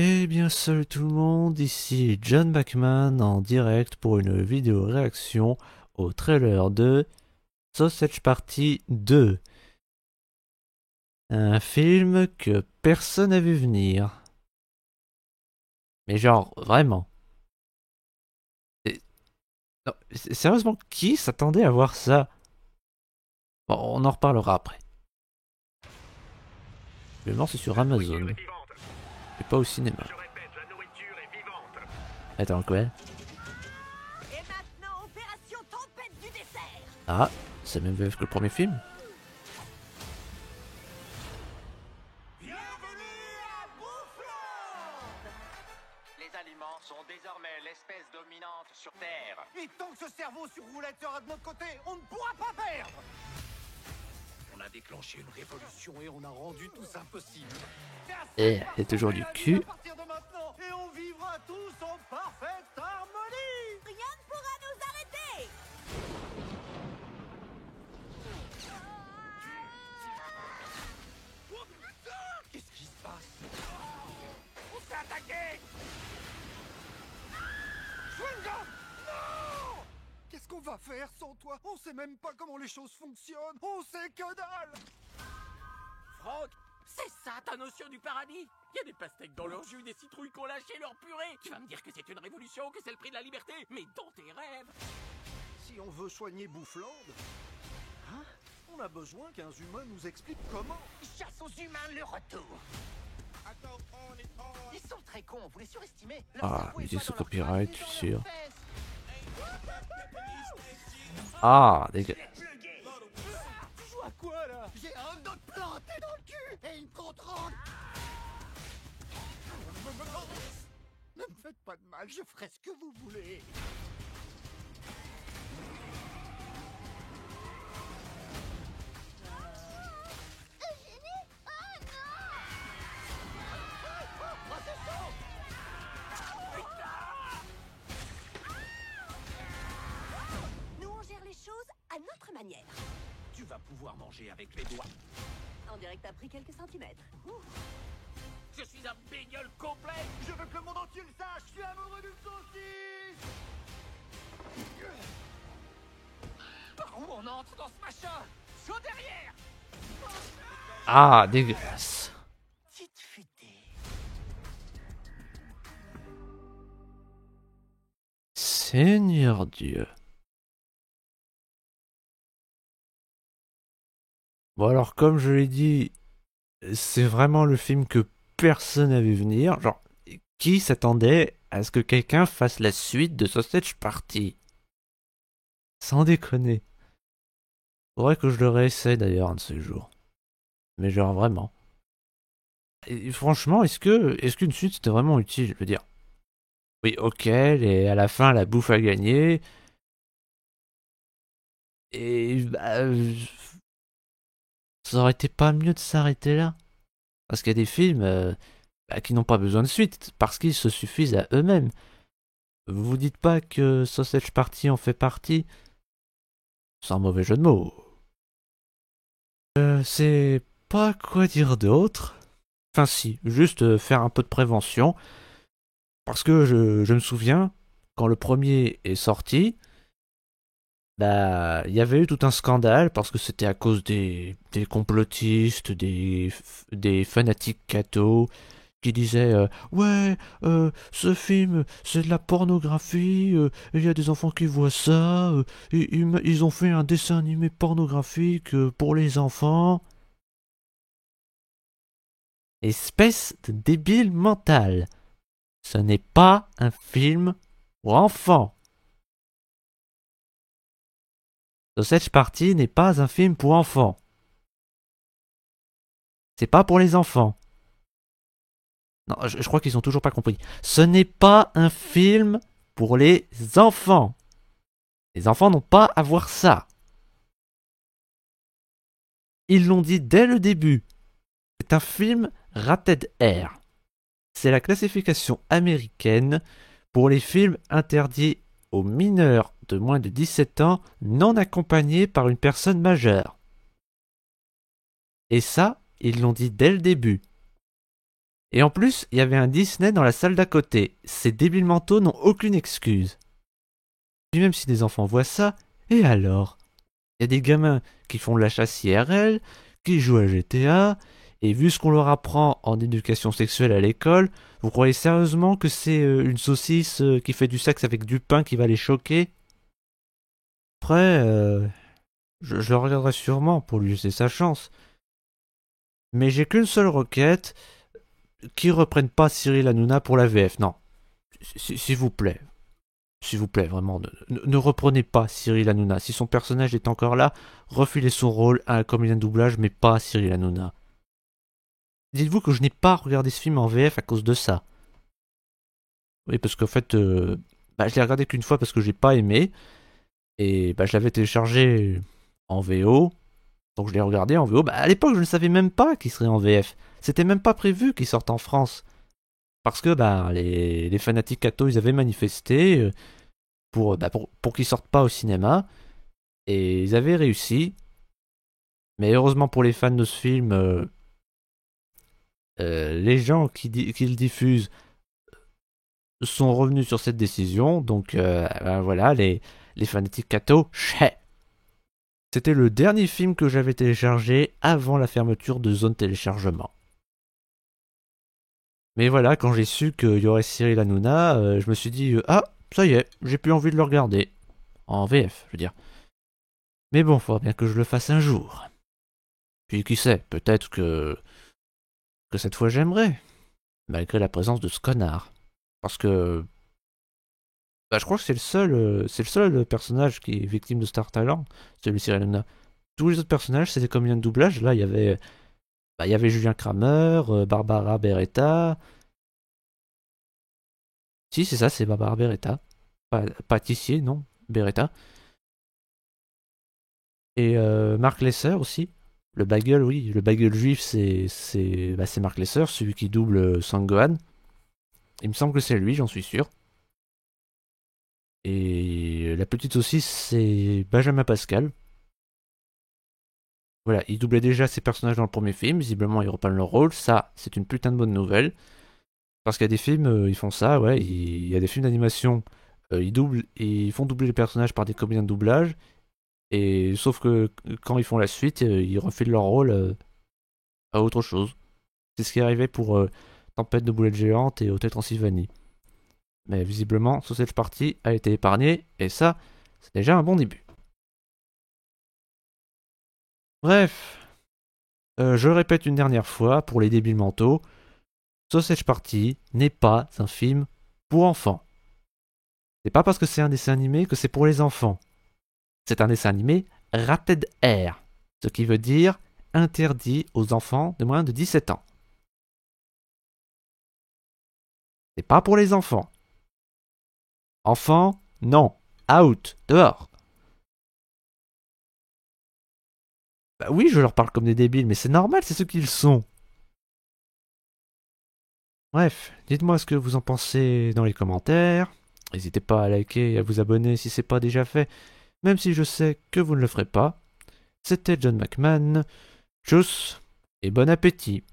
Eh bien salut tout le monde, ici John Bachman en direct pour une vidéo réaction au trailer de Sausage Party 2. Un film que personne n'a vu venir. Mais genre, vraiment. Et- non, sérieusement, qui s'attendait à voir ça? Bon, on en reparlera après. Le mort c'est sur Amazon, et pas au cinéma. Attends, quoi? Et maintenant, opération tempête du dessert. Ah, c'est même VF que le premier film? Bienvenue à Boufflon. Les aliments sont désormais l'espèce dominante sur Terre. Et tant que ce cerveau sur roulette sera de notre côté, on ne pourra pas perdre. On a déclenché une révolution et on a rendu tout ça possible. Et il y a toujours du cul. À partir de maintenant, et on vivra tous en parfaite harmonie. Rien ne pourra nous arrêter. Oh putain! Qu'est-ce qui se passe? On s'est attaqué! Schwinga! Non! Qu'est-ce qu'on va faire sans toi? On sait même pas comment les choses fonctionnent. On sait que dalle! Franck, c'est ça ta notion du paradis? Il y a des pastèques dans leur jus, des citrouilles qu'on lâché leur purée. Tu vas me dire que c'est une révolution, que c'est le prix de la liberté? Mais dans tes rêves! Si on veut soigner Boufflande, hein? On a besoin qu'un humain nous explique comment. Chasse aux humains le retour. Ils sont très cons, vous les surestimez. Leur Ah, cerveau est musique pas sous dans leur copyright, crâne, je suis mais dans sûr. leurs fesses. Ah, dégueulasse. Tu joues à quoi là? J'ai un autre planté dans le cul et une contre. Ne me faites pas de mal, je ferai ce que vous voulez. Nous, on gère les choses à notre manière. Tu vas pouvoir manger avec les doigts. On dirait que t'as pris quelques centimètres. Je suis un bégueule complet. Je veux que le monde entier le sache, je suis amoureux d'une saucisse. Par où on entre dans ce machin? Saut derrière. Ah, dégueulasse. Petite futée. Seigneur Dieu. Bon alors comme je l'ai dit, c'est vraiment le film que personne n'a vu venir. Genre, qui s'attendait à ce que quelqu'un fasse la suite de Sausage Party? Sans déconner. Faudrait que je le réessaye d'ailleurs un de ces jours. Mais genre vraiment. Et franchement, est-ce qu'une suite c'était vraiment utile? Je veux dire. Oui, ok, et à la fin la bouffe a gagné. Et bah, ça aurait été pas mieux de s'arrêter là? Parce qu'il y a des films bah, qui n'ont pas besoin de suite, parce qu'ils se suffisent à eux-mêmes. Vous vous dites pas que Sausage Party en fait partie? Sans mauvais jeu de mots. C'est pas quoi dire d'autre. Enfin si, juste faire un peu de prévention. Parce que je me souviens, quand le premier est sorti, bah, il y avait eu tout un scandale parce que c'était à cause des complotistes, des fanatiques cathos qui disaient ouais, ce film c'est de la pornographie, il y a des enfants qui voient ça, ils ont fait un dessin animé pornographique pour les enfants. Espèce de débile mental. Ce n'est pas un film pour enfants. Sausage Party n'est pas un film pour enfants. C'est pas pour les enfants. Non, je crois qu'ils ont toujours pas compris. Ce n'est pas un film pour les enfants. Les enfants n'ont pas à voir ça. Ils l'ont dit dès le début. C'est un film rated R. C'est la classification américaine pour les films interdits aux mineurs de moins de 17 ans non accompagnés par une personne majeure. Et ça, ils l'ont dit dès le début. Et en plus, il y avait un Disney dans la salle d'à côté. Ces débiles mentaux n'ont aucune excuse. Puis même si des enfants voient ça, et alors? Il y a des gamins qui font de la chasse IRL, qui jouent à GTA, et vu ce qu'on leur apprend en éducation sexuelle à l'école, vous croyez sérieusement que c'est une saucisse qui fait du sexe avec du pain qui va les choquer? Après, je le regarderai sûrement pour lui laisser sa chance. Mais j'ai qu'une seule requête, qu'ils reprennent pas Cyril Hanouna pour la VF, non. S'il vous plaît. S'il vous plaît, vraiment, ne reprenez pas Cyril Hanouna. Si son personnage est encore là, refilez son rôle à un comédien de doublage, mais pas à Cyril Hanouna. Dites-vous que je n'ai pas regardé ce film en VF à cause de ça. Oui, parce qu'en fait, je l'ai regardé qu'une fois parce que j'ai pas aimé. Et je l'avais téléchargé en VO. Donc je l'ai regardé en VO. À l'époque, je ne savais même pas qu'il serait en VF. C'était même pas prévu qu'il sorte en France. Parce que les fanatiques catho, ils avaient manifesté pour qu'ils sortent pas au cinéma. Et ils avaient réussi. Mais heureusement pour les fans de ce film, les gens qui le diffusent sont revenus sur cette décision. Donc voilà, les fanatiques catho, chais. C'était le dernier film que j'avais téléchargé avant la fermeture de zone téléchargement. Mais voilà, quand j'ai su qu'il y aurait Cyril Hanouna, je me suis dit ah, ça y est, j'ai plus envie de le regarder. En VF, je veux dire. Mais bon, faudra bien que je le fasse un jour. Puis qui sait, peut-être que cette fois j'aimerais, malgré la présence de ce connard. Parce que je crois que c'est le seul personnage qui est victime de Star Talent, celui de Cyril Hanouna. Tous les autres personnages, c'est des comédiens de doublage. Là, il y avait Julien Kramer, Barbara Beretta. Si, c'est ça, c'est Barbara Beretta. Pâtissier, non, Beretta. Et Mark Lesser aussi. Le bagel, oui, le bagel juif, c'est Mark Lesser, celui qui double Sangohan. Il me semble que c'est lui, j'en suis sûr. Et la petite aussi, c'est Benjamin Pascal. Voilà, il doublait déjà ses personnages dans le premier film, visiblement ils reprennent leur rôle, ça c'est une putain de bonne nouvelle. Parce qu'il y a des films, ils font ça, ouais, il y a des films d'animation, ils font doubler les personnages par des comédiens de doublage, et sauf que quand ils font la suite, ils refilent leur rôle à autre chose. C'est ce qui est arrivé pour Tempête de boulettes géantes et Hôtel Transylvanie. Mais visiblement, Sausage Party a été épargné, et ça, c'est déjà un bon début. Bref, je le répète une dernière fois pour les débiles mentaux, Sausage Party n'est pas un film pour enfants. C'est pas parce que c'est un dessin animé que c'est pour les enfants. C'est un dessin animé rated R, ce qui veut dire interdit aux enfants de moins de 17 ans. C'est pas pour les enfants. Enfants, non. Out, dehors. Oui, je leur parle comme des débiles, mais c'est normal, c'est ce qu'ils sont. Bref, dites-moi ce que vous en pensez dans les commentaires. N'hésitez pas à liker et à vous abonner si c'est pas déjà fait, même si je sais que vous ne le ferez pas. C'était John McMahon. Tchuss et bon appétit.